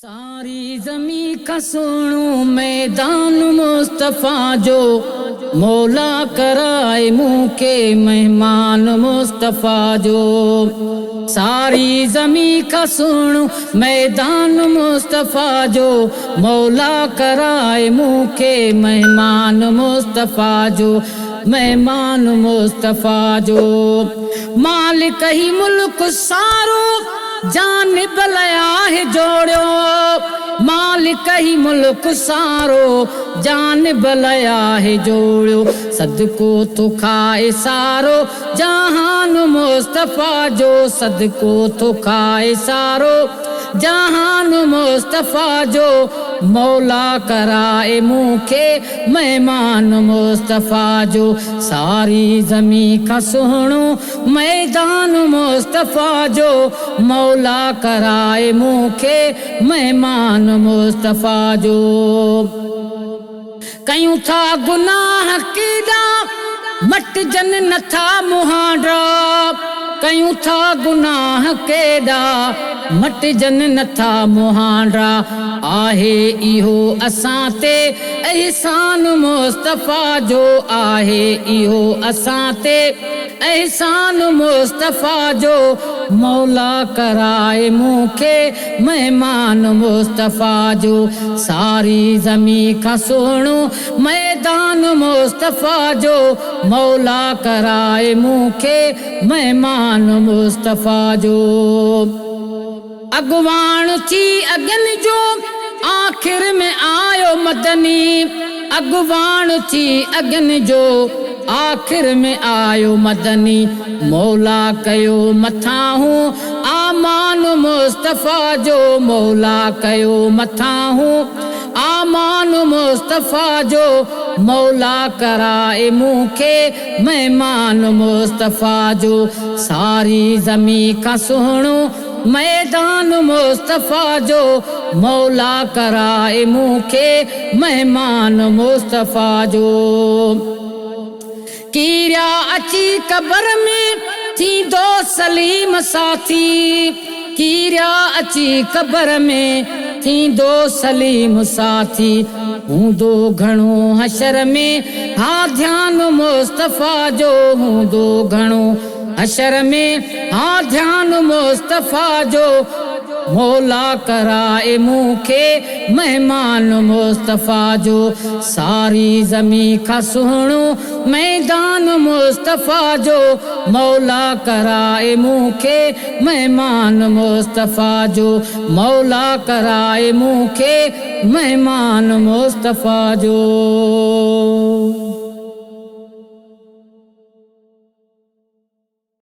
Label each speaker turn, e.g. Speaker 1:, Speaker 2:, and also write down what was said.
Speaker 1: सारी ज़मीं का सुनो मैदान मुस्तफ़ा जो मौला कराए मुँह के मेहमान मुस्तफ़ा जो। सारी ज़मीं का सुनो मैदान मुस्तफ़ा जो मौला कराए मुँह के मेहमान मुस्तफ़ा जो मेहमान मुस्तफ़ा जो। मालिक ही मुल्क सारो जानिब लया है जोड़ियो मालिक ही मुल्क सारो जानिब लया है जोड़ियो सदको तो खाए सारो जहान मुस्तफ़ा जो सदको तो खाए सारो जहान मुस्तफ़ा जो मौला कराए मुँह के मेहमान मुस्तफ़ा जो। सारी ज़मीं का सुनो मैदान मुस्तफ़ा जो मौला कराए मुँह के मेहमान मुस्तफ़ा जो। कयूं था गुनाह कीदा मट जन नथा मुहांडा कयूं था गुनाह केदा मट जन नथा मुहांडा आहे इहो असां ते एहसान मुस्तफ़ा जो आहे इहो असां ते एहसान मुस्तफ़ा जो मौला कराए मुँह के मेहमान मुस्तफ़ा जो। सारी ज़मीं का सुनो मैदान मुस्तफ़ा जो मौला कराए मुँह के मेहमान मुस्तफ़ा जो। अगवान थी अगन जो आखिर में आयो मदनी अगवान थी अगन जो आखिर में आयो मदनी मौला कयो मथा हूँ आमान मुस्तफ़ा जो मौला कयो मथा हूँ आमान मुस्तफ़ा जो मौला कराए मुँह के मेहमान मुस्तफ़ा जो। सारी ज़मीं का सुनो मैदान मुस्तफ़ा जो मौला कराए मुँह के मेहमान मुस्तफ़ा जो। कीरिया अची कबर में थी दो सलीम साथी कीरिया अची कबर में थी दो सलीम साथी हूँ दो घणो हशर में हा ध्यान मुस्तफ़ा जो हूँ दो घणो हशर में हा ध्यान मुस्तफ़ा जो मौला कराए मुँह के मेहमान मुस्तफ़ा जो। सारी ज़मीं का सुनो मैदान मुस्तफ़ा जो मौला कराए मुँह के मेहमान मुस्तफ़ा जो मौला कराए मुँह के मेहमान मुस्तफ़ा जो।